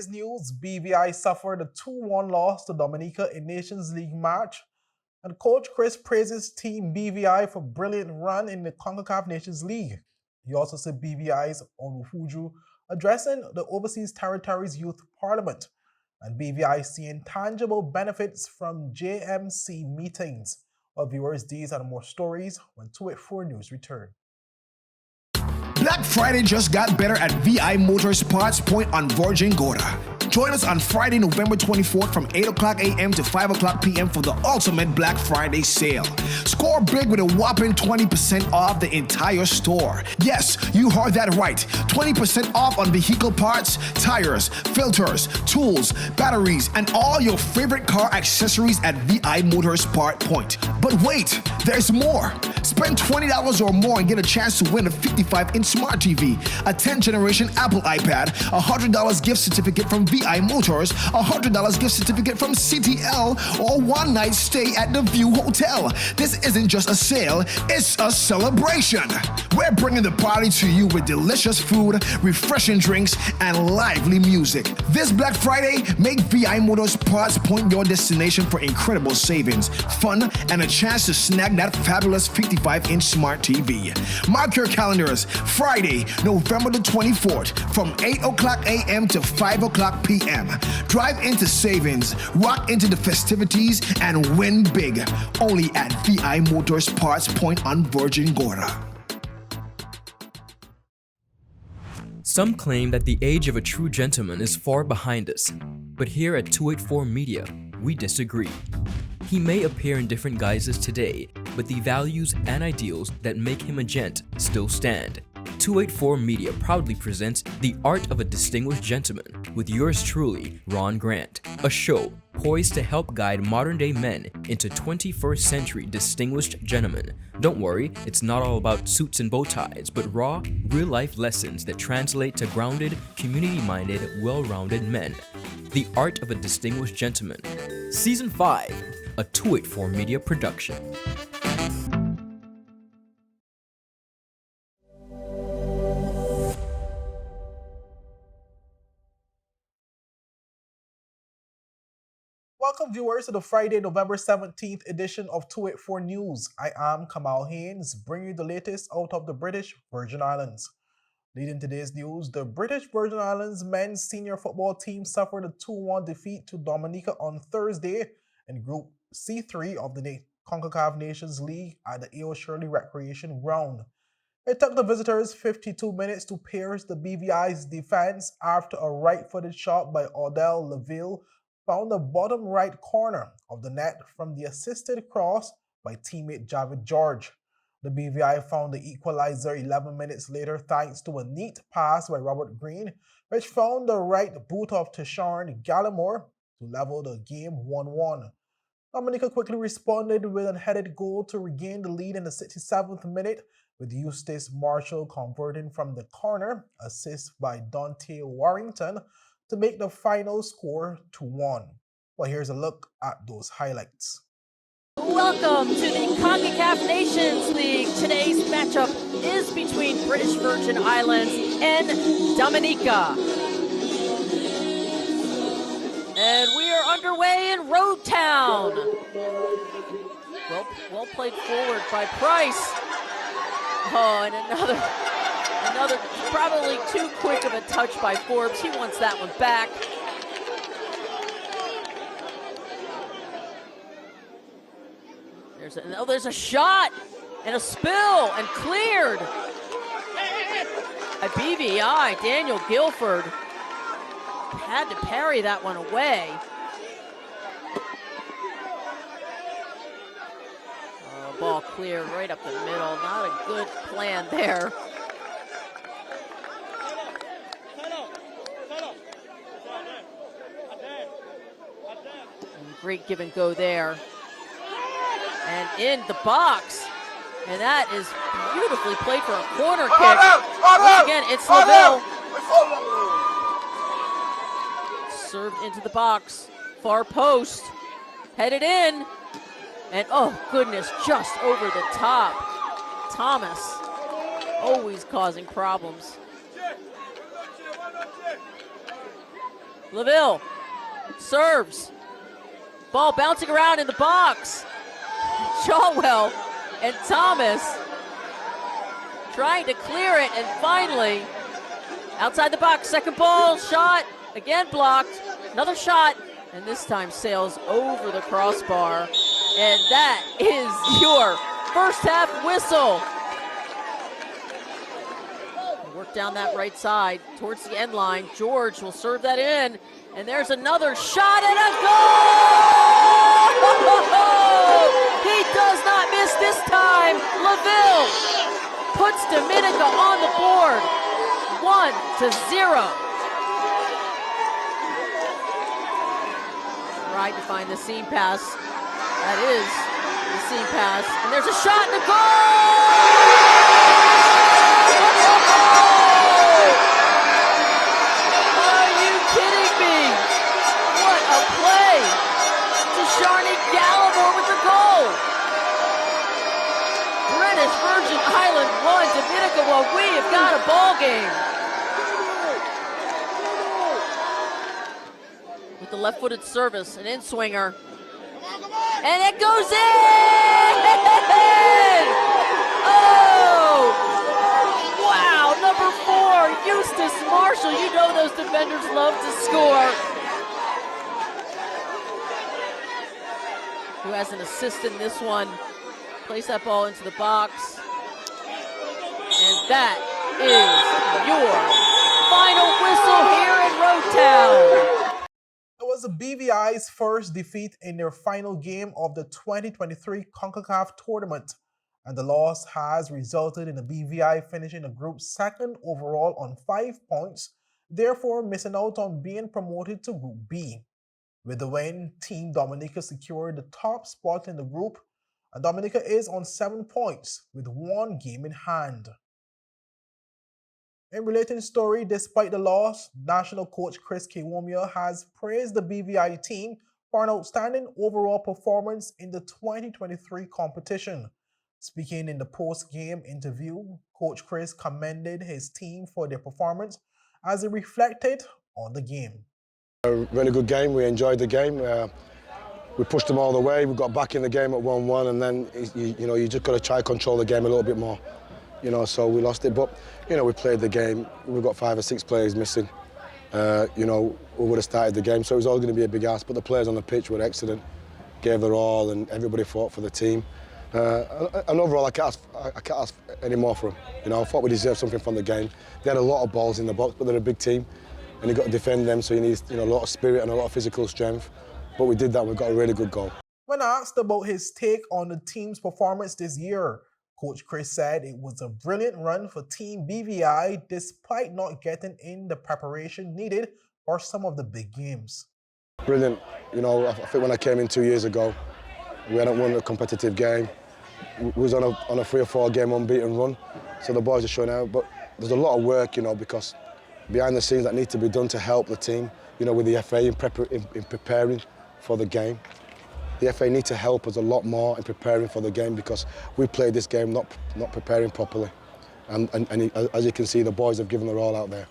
today's news, BVI suffered a 2-1 loss to Dominica in Nations League match, and Coach Chris praises Team BVI for brilliant run in the CONCACAF Nations League. He also said BVI's ONWUFUJU addressing the Overseas Territories Youth Parliament, and BVI seeing tangible benefits from JMC meetings. Well, viewers, these and more stories when 284 News return. Black Friday just got better at VI Motors Parts Point on Virgin Gorda. Join us on Friday, November 24th from 8 o'clock a.m. to 5 o'clock p.m. for the ultimate Black Friday sale. Score big with a whopping 20% off the entire store. Yes, you heard that right. 20% off on vehicle parts, tires, filters, tools, batteries, and all your favorite car accessories at VI Motors Part Point. But wait, there's more. Spend $20 or more and get a chance to win a 55-inch smart TV, a 10th generation Apple iPad, a $100 gift certificate from VI Motors, a $100 gift certificate from CTL, or one night stay at the View Hotel. This isn't just a sale, it's a celebration. We're bringing the party to you with delicious food, refreshing drinks, and lively music. This Black Friday, make VI Motors Parts Point your destination for incredible savings, fun, and a chance to snag that fabulous 55-inch smart TV. Mark your calendars, Friday, November the 24th, from 8 o'clock a.m. to 5 o'clock p.m. Drive into savings, rock into the festivities, and win big. Only at VI Motors Parts Point on Virgin Gorda. Some claim that the age of a true gentleman is far behind us, but here at 284 Media, we disagree. He may appear in different guises today, but the values and ideals that make him a gent still stand. 284 Media proudly presents The Art of a Distinguished Gentleman with yours truly, Ron Grant, a show poised to help guide modern-day men into 21st century distinguished gentlemen. Don't worry, it's not all about suits and bow ties, but raw, real-life lessons that translate to grounded, community-minded, well-rounded men. The Art of a Distinguished Gentleman, Season 5, a 284 Media production. Welcome, viewers, to the Friday, November 17th edition of 284 News. I am Kamal Haynes, bringing you the latest out of the British Virgin Islands. Leading today's news, the British Virgin Islands men's senior football team suffered a 2-1 defeat to Dominica on Thursday in Group C3 of the CONCACAF Nations League at the A.O. Shirley Recreation Ground. It took the visitors 52 minutes to pierce the BVI's defense after a right-footed shot by Odell Leville found the bottom right corner of the net from the assisted cross by teammate Javid George. The BVI found the equalizer 11 minutes later thanks to a neat pass by Robert Green, which found the right boot of Tashawn Gallimore to level the game 1-1. Dominica quickly responded with an headed goal to regain the lead in the 67th minute, with Eustace Marshall converting from the corner, assist by Dante Warrington, to make the final score 2-1. Well, here's a look at those highlights. Welcome to the CONCACAF Nations League. Today's matchup is between British Virgin Islands and Dominica. And we are underway in Road Town. Well played forward by Price. Oh, and another probably too quick of a touch by Forbes. He wants that one back. There's a shot and a spill and cleared by BVI. Daniel Guilford had to parry that one away. Ball cleared right up the middle. Not a good plan there. And great give and go there. And in the box. And that is beautifully played for a corner kick. Once again, it's Laville. Served into the box. Far post. Headed in. And oh goodness, just over the top. Thomas, always causing problems. LaVille serves. Ball bouncing around in the box. Shotwell and Thomas trying to clear it, and finally, outside the box, second ball, shot, again blocked, another shot, and this time sails over the crossbar. And that is your first half whistle. Work down that right side towards the end line. George will serve that in, and there's another shot and a goal! He does not miss this time. LaVille puts Dominica on the board, 1-0. Tried to find the seam pass. That is the seam pass, and there's a shot and a goal! Are you kidding me? What a play! Tisharni Gallimore with the goal. British Virgin Island 1, Dominica 1. We have got a ball game. With the left-footed service, an in-swinger. And it goes in! Oh! Wow, number 4, Eustace Marshall. You know those defenders love to score. Who has an assist in this one. Place that ball into the box. And that is your final whistle here in Roadtown. It was the BVI's first defeat in their final game of the 2023 CONCACAF tournament, and the loss has resulted in the BVI finishing the group second overall on 5 points, therefore missing out on being promoted to Group B. With the win, Team Dominica secured the top spot in the group, and Dominica is on 7 points with 1 game in hand. In related story, despite the loss, national coach Chris Kiwomia has praised the BVI team for an outstanding overall performance in the 2023 competition. Speaking in the post-game interview, Coach Chris commended his team for their performance as it reflected on the game. A really good game. We enjoyed the game. We pushed them all the way. We got back in the game at 1-1, and then you just got to try to control the game a little bit more. So we lost it, but we played the game. We've got 5 or 6 players missing. We would have started the game, so it was all going to be a big ask. But the players on the pitch were excellent, gave their all, and everybody fought for the team. And overall, I can't ask any more for them. I thought we deserved something from the game. They had a lot of balls in the box, but they're a big team, and you've got to defend them. So you need a lot of spirit and a lot of physical strength. But we did that. We got a really good goal. When asked about his take on the team's performance this year, Coach Chris said it was a brilliant run for Team BVI despite not getting in the preparation needed for some of the big games. Brilliant. I think when I came in 2 years ago, we hadn't won a competitive game. We was on a 3 or 4 game unbeaten run, so the boys are showing out. But there's a lot of work, because behind the scenes that need to be done to help the team, with the FA in preparing for the game. The FA need to help us a lot more in preparing for the game because we played this game not preparing properly. And as you can see, the boys have given their all out there.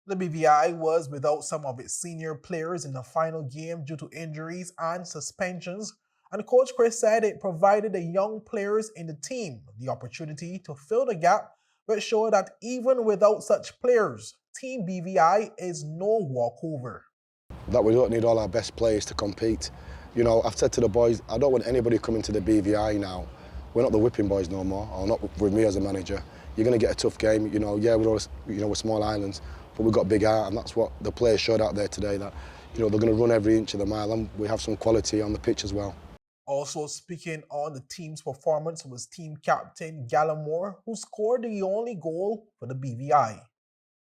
The BVI was without some of its senior players in the final game due to injuries and suspensions, and Coach Chris said it provided the young players in the team the opportunity to fill the gap, but showed that even without such players, Team BVI is no walkover. That we don't need all our best players to compete. I've said to the boys, I don't want anybody coming to the BVI now. We're not the whipping boys no more, or not with me as a manager. You're going to get a tough game. We're small islands, but we've got big heart, and that's what the players showed out there today, that they're going to run every inch of the mile, and we have some quality on the pitch as well. Also speaking on the team's performance was team captain Gallimore, who scored the only goal for the BVI.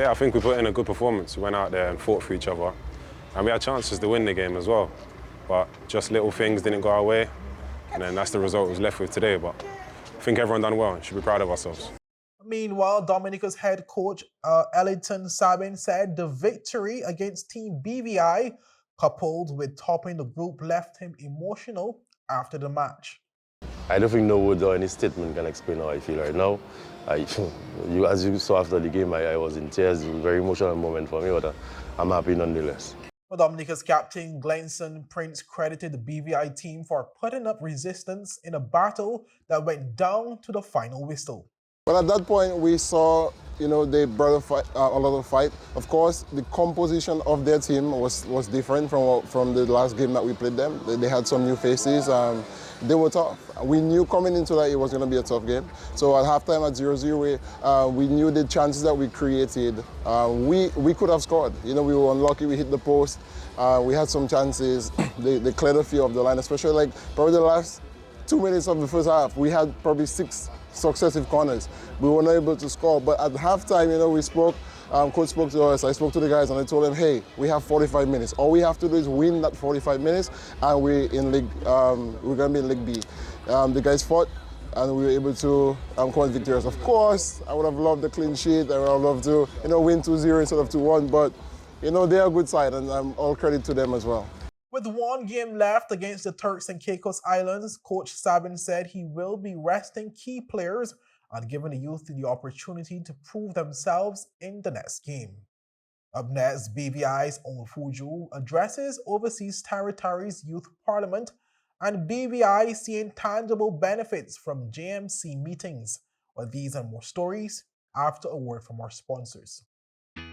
Yeah, I think we put in a good performance. We went out there and fought for each other, and we had chances to win the game as well. But just little things didn't go our way, and then that's the result we was left with today. But I think everyone done well and should be proud of ourselves. Meanwhile, Dominica's head coach Ellington Sabin said the victory against Team BVI, coupled with topping the group, left him emotional after the match. I don't think no words or any statement can explain how I feel right now. As you saw after the game, I was in tears. It was a very emotional moment for me, but I'm happy nonetheless. Well, Dominica's captain Glenson Prince credited the BVI team for putting up resistance in a battle that went down to the final whistle. Well, at that point, we saw, they brought a lot of fight. Of course, the composition of their team was different from the last game that we played them. They had some new faces. They were tough. We knew coming into that it was going to be a tough game. So at halftime at 0-0, we knew the chances that we created. We could have scored. We were unlucky. We hit the post. We had some chances. They cleared a few of the line, especially probably the last 2 minutes of the first half. We had probably 6 successive corners. We were not able to score, but at halftime, we spoke, coach spoke to us, I spoke to the guys and I told them, hey, we have 45 minutes. All we have to do is win that 45 minutes and we're going to be in League B. The guys fought and we were able to come out victorious. Of course, I would have loved the clean sheet. I would have loved to, win 2-0 instead of 2-1, but, they're a good side and all credit to them as well. With one game left against the Turks and Caicos Islands, Coach Sabin said he will be resting key players and giving the youth the opportunity to prove themselves in the next game. Up next, BVI'S ONWUFUJU addresses Overseas Territories Youth Parliament and BVI seeing tangible benefits from JMC meetings. Well, these and more stories after a word from our sponsors.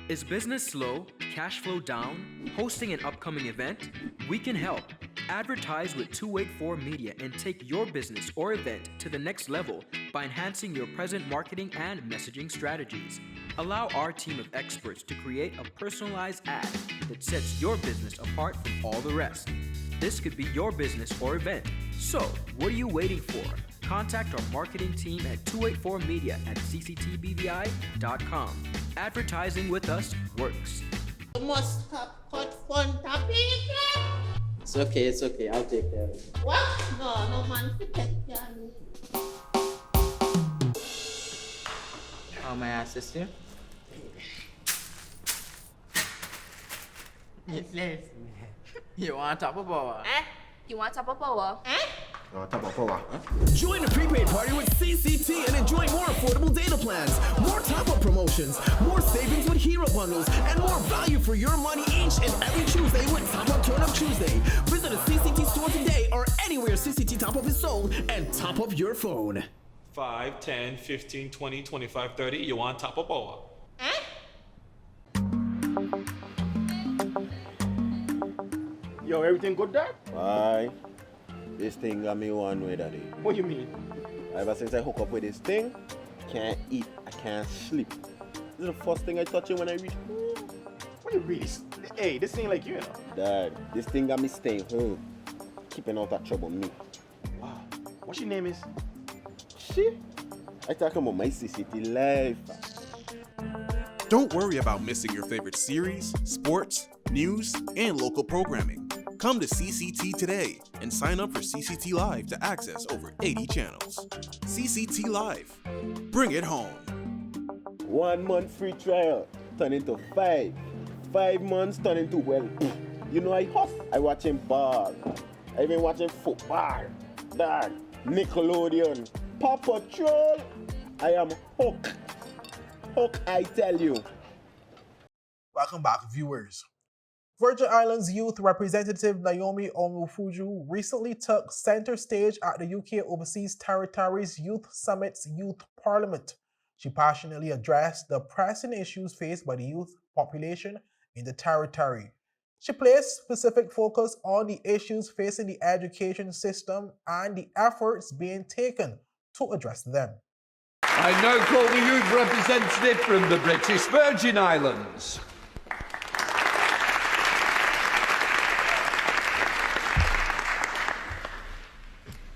Is business slow, cash flow down, hosting an upcoming event? We can help. Advertise with 284 Media and take your business or event to the next level by enhancing your present marketing and messaging strategies. Allow our team of experts to create a personalized ad that sets your business apart from all the rest. This could be your business or event. So, what are you waiting for? Contact our marketing team at 284media@cctbvi.com. Advertising with us works. You must have cut fun topic. It's okay. I'll take care of it. What? No man to take care of me. How may I assist you? Yes. You want top of power? You want top of power? Join the prepaid party with CCT and enjoy more affordable data plans, more top-up promotions, more savings with hero bundles, and more value for your money each and every Tuesday with Top Up Turn Up Tuesday. Visit a CCT store today or anywhere CCT Top Up is sold and top up your phone. 5, 10, 15, 20, 25, 30. You want top of power? Yo, everything good, Dad? Aye. This thing got me one way, Daddy. What you mean? Ever since I hook up with this thing, can't eat, I can't sleep. This is the first thing I touch it when I reach home. What you really? Hey, this ain't like you, Dad, this thing got me staying home, keeping out that trouble me. Wow. What your name is? Shit. I talking about my CCT life. Don't worry about missing your favorite series, sports, news, and local programming. Come to CCT today and sign up for CCT Live to access over 80 channels. CCT Live. Bring it home. 1 month free trial turn into 5. 5 months turn into, well, I hot. I watching ball. I been watching football. Dad, Nickelodeon, Paw Patrol. I am hooked. Hook, I tell you. Welcome back, viewers. Virgin Islands Youth Representative Naomi ONWUFUJU recently took center stage at the UK Overseas Territories Youth Summit's Youth Parliament. She passionately addressed the pressing issues faced by the youth population in the territory. She placed specific focus on the issues facing the education system and the efforts being taken to address them. I now call the youth representative from the British Virgin Islands.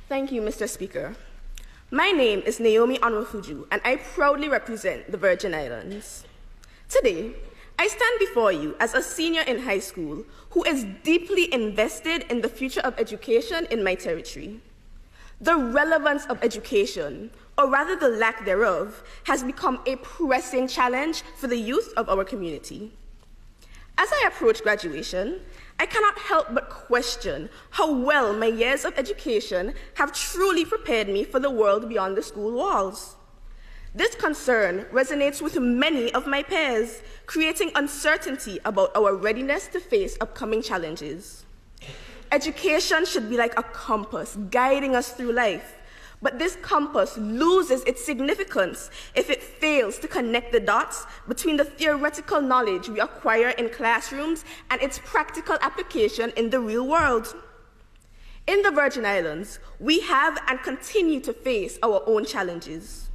Thank you, Mr. Speaker. My name is Naomi ONWUFUJU, and I proudly represent the Virgin Islands. Today, I stand before you as a senior in high school who is deeply invested in the future of education in my territory. The relevance of education, or rather the lack thereof, has become a pressing challenge for the youth of our community. As I approach graduation, I cannot help but question how well my years of education have truly prepared me for the world beyond the school walls. This concern resonates with many of my peers, creating uncertainty about our readiness to face upcoming challenges. Education should be like a compass guiding us through life, but this compass loses its significance if it fails to connect the dots between the theoretical knowledge we acquire in classrooms and its practical application in the real world. In the Virgin Islands, we have and continue to face our own challenges.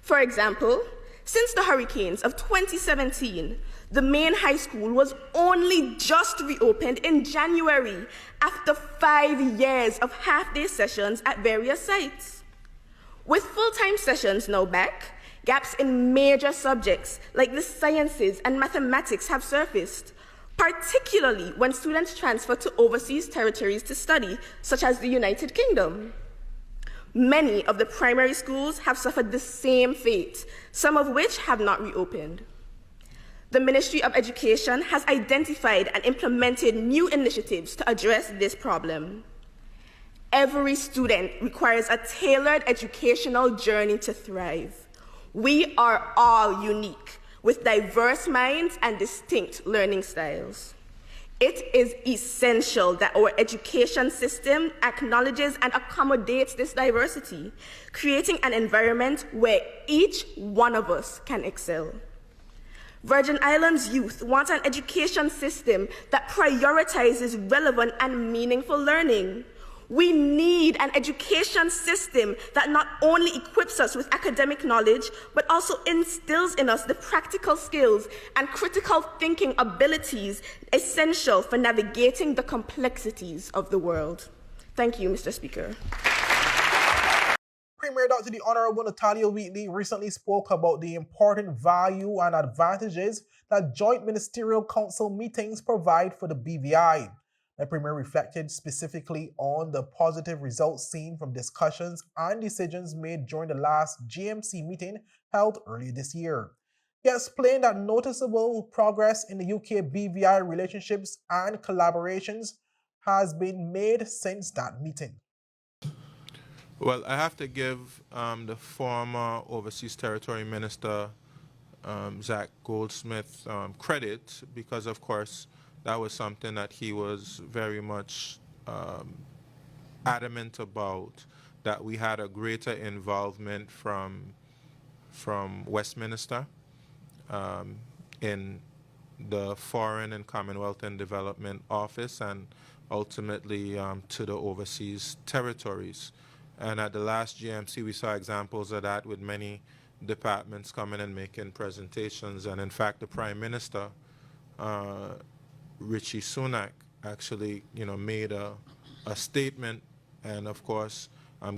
For example, since the hurricanes of 2017, the main high school was only just reopened in January after 5 years of half-day sessions at various sites. With full-time sessions now back, gaps in major subjects like the sciences and mathematics have surfaced, particularly when students transfer to overseas territories to study, such as the United Kingdom. Many of the primary schools have suffered the same fate, some of which have not reopened. The Ministry of Education has identified and implemented new initiatives to address this problem. Every student requires a tailored educational journey to thrive. We are all unique, with diverse minds and distinct learning styles. It is essential that our education system acknowledges and accommodates this diversity, creating an environment where each one of us can excel. Virgin Islands youth want an education system that prioritizes relevant and meaningful learning. We need an education system that not only equips us with academic knowledge, but also instills in us the practical skills and critical thinking abilities essential for navigating the complexities of the world. Thank you, Mr. Speaker. Premier Dr. the Honorable Natalia Wheatley recently spoke about the important value and advantages that joint ministerial council meetings provide for the BVI. The Premier reflected specifically on the positive results seen from discussions and decisions made during the last GMC meeting held earlier this year. He explained that noticeable progress in the UK BVI relationships and collaborations has been made since that meeting. Well, I have to give the former Overseas Territory Minister, Zach Goldsmith, credit because, of course, that was something that he was very much adamant about, that we had a greater involvement from Westminster in the Foreign and Commonwealth and Development Office and ultimately to the overseas territories. And at the last GMC, we saw examples of that with many departments coming and making presentations. And in fact, the Prime Minister, Richie Sunak, actually, made a statement and, of course,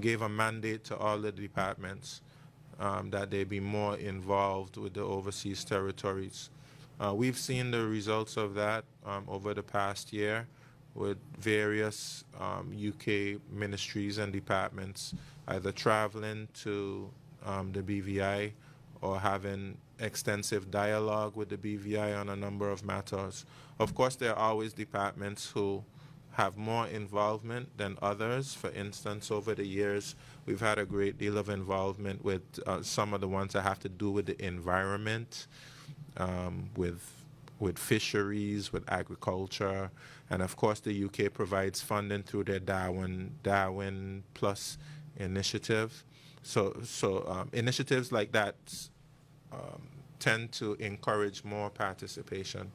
gave a mandate to all the departments that they be more involved with the overseas territories. We've seen the results of that over the past year with various UK ministries and departments either traveling to the BVI or having extensive dialogue with the BVI on a number of matters. Of course, there are always departments who have more involvement than others. For instance, over the years, we've had a great deal of involvement with some of the ones that have to do with the environment, with fisheries, with agriculture, and of course the UK provides funding through their Darwin Plus initiative. So initiatives like that tend to encourage more participation.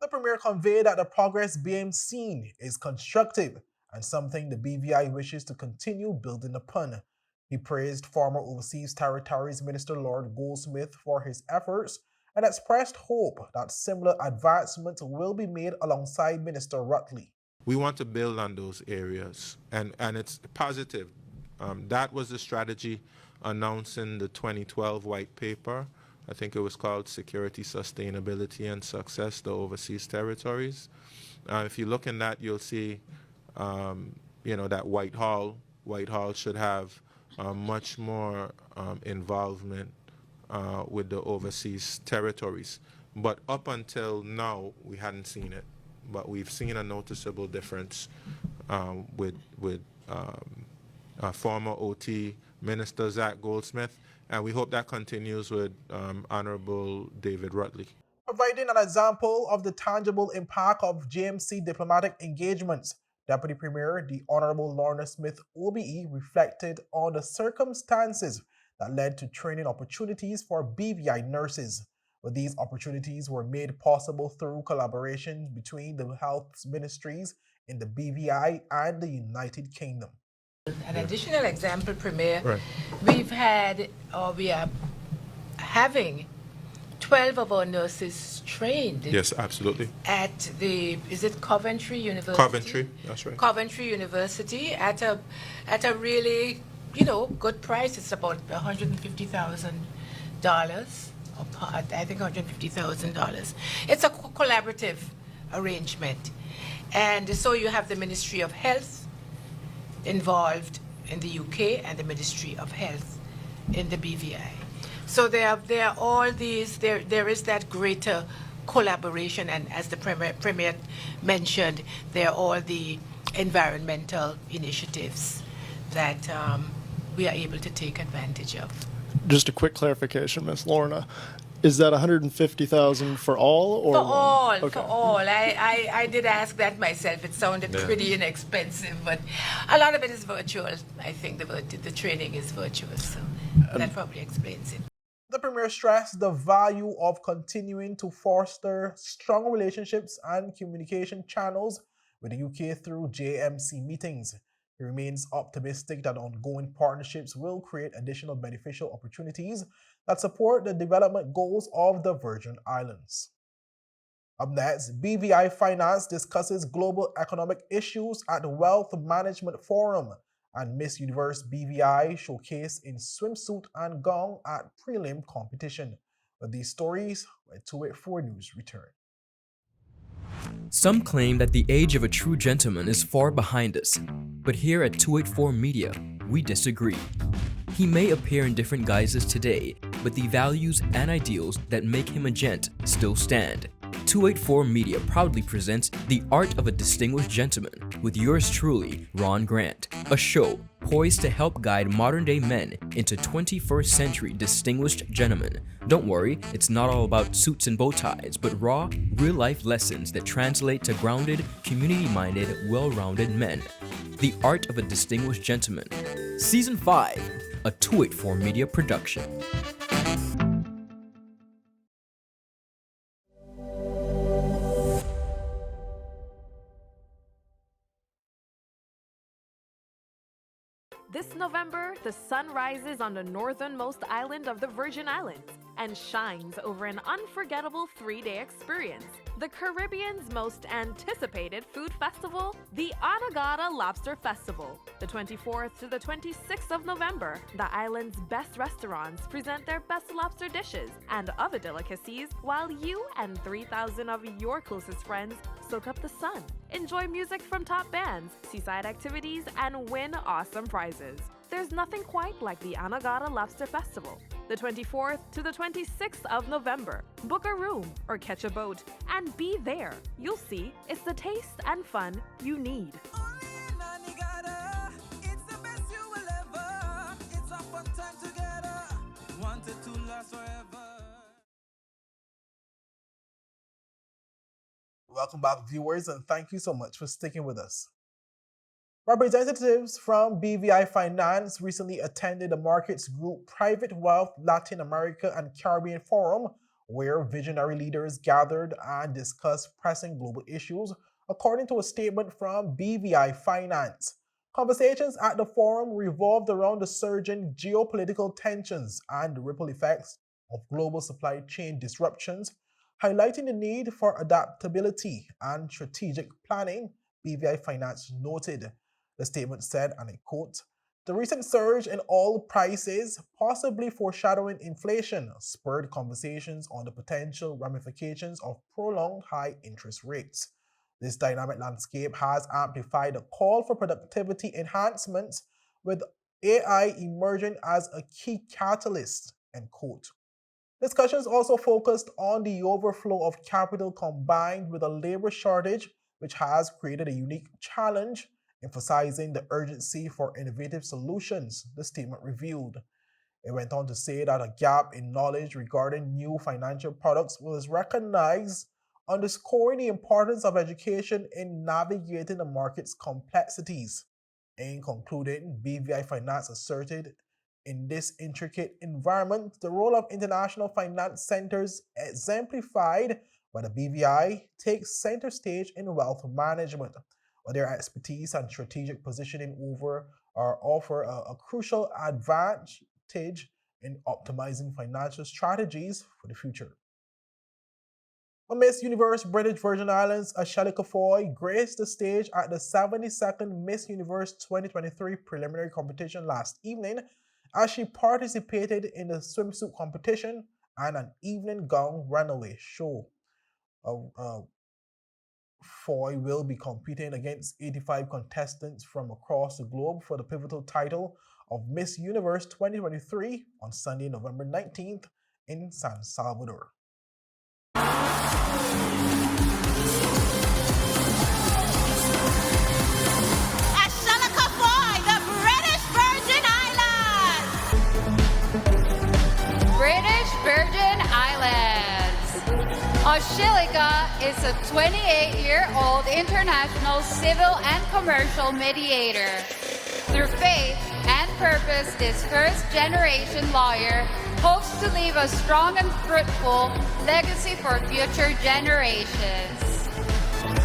The Premier conveyed that the progress being seen is constructive and something the BVI wishes to continue building upon. He praised former Overseas Territories Minister Lord Goldsmith for his efforts and expressed hope that similar advancements will be made alongside Minister Rutley. We want to build on those areas, and it's positive. That was the strategy announced in the 2012 white paper. I think it was called Security, Sustainability and Success, the Overseas Territories. If you look in that, you'll see, that Whitehall should have much more involvement with the overseas territories. But up until now, we hadn't seen it. But we've seen a noticeable difference with former OT Minister Zach Goldsmith, and we hope that continues with Honorable David Rutley. Providing an example of the tangible impact of JMC diplomatic engagements, Deputy Premier, the Honorable Lorna Smith OBE, reflected on the circumstances that led to training opportunities for BVI nurses. But these opportunities were made possible through collaboration between the health ministries in the BVI and the United Kingdom. An additional example, Premier, Right. we are having 12 of our nurses trained. Yes, absolutely. At is it Coventry University? Coventry, that's right. Coventry University at a really, good price. It's about $150,000. I think $150,000. It's a collaborative arrangement. And so you have the Ministry of Health involved in the UK and the Ministry of Health in the BVI. So there are all these, there is that greater collaboration, and as the Premier mentioned, there are all the environmental initiatives that we are able to take advantage of. Just a quick clarification, Ms. Lorna. Is that $150,000 for all, or for all? Okay. For all. I did ask that myself. It sounded pretty inexpensive, but a lot of it is virtual. I think the training is virtual, so that probably explains it. The Premier stressed the value of continuing to foster strong relationships and communication channels with the UK through JMC meetings. He remains optimistic that ongoing partnerships will create additional beneficial opportunities that support the development goals of the Virgin Islands. Up next, BVI Finance discusses global economic issues at the Wealth Management Forum, and Miss Universe BVI showcased in swimsuit and gown at prelim competition. With these stories, when 284 News return. Some claim that the age of a true gentleman is far behind us, but here at 284 Media, we disagree. He may appear in different guises today, but the values and ideals that make him a gent still stand. 284 Media proudly presents The Art of a Distinguished Gentleman with yours truly, Ron Grant, a show poised to help guide modern-day men into 21st century distinguished gentlemen. Don't worry, it's not all about suits and bow ties, but raw, real-life lessons that translate to grounded, community-minded, well-rounded men. The Art of a Distinguished Gentleman, Season 5, a 284 Media production. This November, the sun rises on the northernmost island of the Virgin Islands and shines over an unforgettable 3-day experience. The Caribbean's most anticipated food festival, the Anegada Lobster Festival. The 24th to the 26th of November, the island's best restaurants present their best lobster dishes and other delicacies while you and 3,000 of your closest friends soak up the sun. Enjoy music from top bands, seaside activities, and win awesome prizes. There's nothing quite like the Anegada Lobster Festival. The 24th to the 26th of November. Book a room or catch a boat and be there. You'll see, it's the taste and fun you need. Welcome back, viewers, and thank you so much for sticking with us. Representatives from BVI Finance recently attended the Markets Group Private Wealth Latin America and Caribbean Forum, where visionary leaders gathered and discussed pressing global issues, according to a statement from BVI Finance. Conversations at the forum revolved around the surging geopolitical tensions and the ripple effects of global supply chain disruptions, highlighting the need for adaptability and strategic planning, BVI Finance noted. The statement said, and I quote, "The recent surge in oil prices, possibly foreshadowing inflation, spurred conversations on the potential ramifications of prolonged high interest rates. This dynamic landscape has amplified the call for productivity enhancements, with AI emerging as a key catalyst," end quote. Discussions also focused on the overflow of capital combined with a labor shortage, which has created a unique challenge emphasizing the urgency for innovative solutions, the statement revealed. It went on to say that a gap in knowledge regarding new financial products was recognized, underscoring the importance of education in navigating the market's complexities. In concluding, BVI Finance asserted in this intricate environment, the role of international finance centers exemplified by the BVI takes center stage in wealth management, where their expertise and strategic positioning offer a crucial advantage in optimizing financial strategies for the future. A Miss Universe British Virgin Islands, Ashalika Foy, graced the stage at the 72nd Miss Universe 2023 preliminary competition last evening as she participated in the swimsuit competition and an evening gown runaway show. Foy will be competing against 85 contestants from across the globe for the pivotal title of Miss Universe 2023 on Sunday, November 19th in San Salvador. Ashalika Foy, the British Virgin Islands! British Virgin Islands. Ashalika is a 28-year-old international civil and commercial mediator. Through faith and purpose, this first-generation lawyer hopes to leave a strong and fruitful legacy for future generations.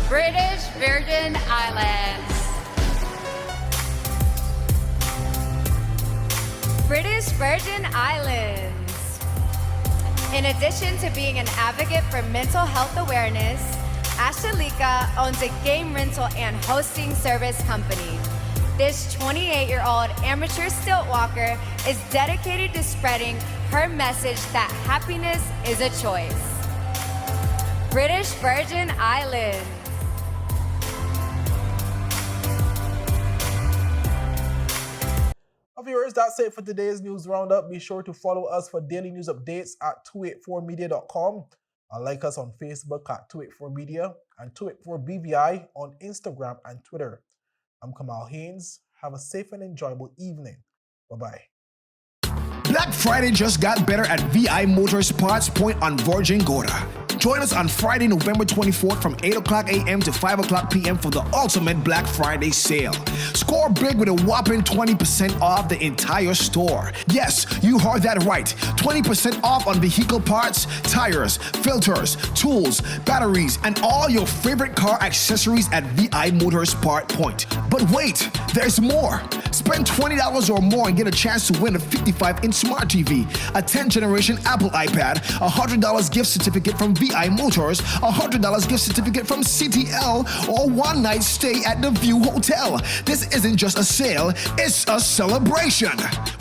British Virgin Islands. British Virgin Islands. In addition to being an advocate for mental health awareness, Ashalika owns a game rental and hosting service company. This 28-year-old amateur stilt walker is dedicated to spreading her message that happiness is a choice. British Virgin Islands. Viewers, that's it for today's news roundup. Be sure to follow us for daily news updates at 284media.com and like us on Facebook at 284media and 284BVI on Instagram and Twitter. I'm Kamal Haynes. Have a safe and enjoyable evening. Bye-bye. Black Friday just got better at VI Motors Parts Point on Virgin Gorda. Join us on Friday, November 24th from 8 o'clock a.m. to 5 o'clock p.m. for the ultimate Black Friday sale. Score big with a whopping 20% off the entire store. Yes, you heard that right. 20% off on vehicle parts, tires, filters, tools, batteries, and all your favorite car accessories at VI Motors Part Point. But wait, there's more. Spend $20 or more and get a chance to win a 55-inch smart TV, a 10th generation Apple iPad, a $100 gift certificate from VI Motors, a $100 gift certificate from CTL, or one night stay at the View Hotel. This isn't just a sale, it's a celebration.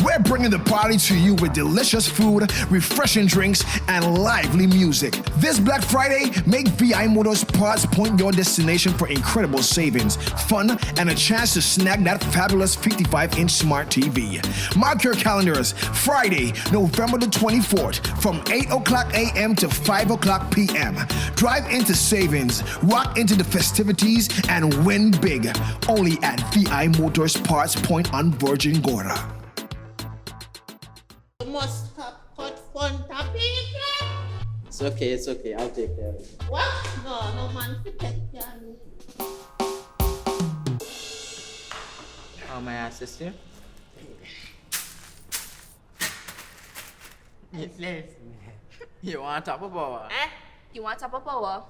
We're bringing the party to you with delicious food, refreshing drinks, and lively music. This Black Friday, make VI Motors Parts Point your destination for incredible savings, fun, and a chance to snag that fabulous 55-inch smart TV. Mark your calendars, Friday, November the 24th, from 8 o'clock a.m. to 5 o'clock p.m. Drive into savings, rock into the festivities, and win big. Only at VI Motors Parts Point on Virgin Gorda. You must have cut fun tapping. It's okay, I'll take care of it. What? No man to take care of me. How may I assist you? You want top of power? You want top of power?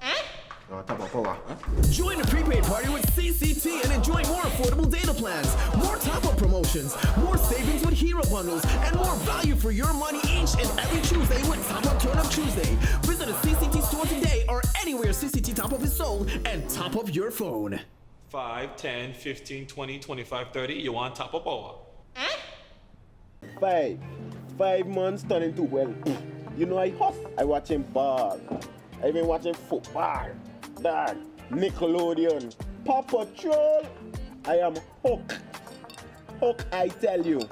Join the prepaid party with CCT and enjoy more affordable data plans, more top-up promotions, more savings with hero bundles, and more value for your money each and every Tuesday with Top Up Turn Up Tuesday. Visit a CCT store today or anywhere CCT Top Up is sold and top up your phone. 5, 10, 15, 20, 25, 30. You want top of power? 5 months turning to well. You know I huff. I watching ball. I been watching football. Dad, Nickelodeon, Paw Patrol. I am hooked. I tell you.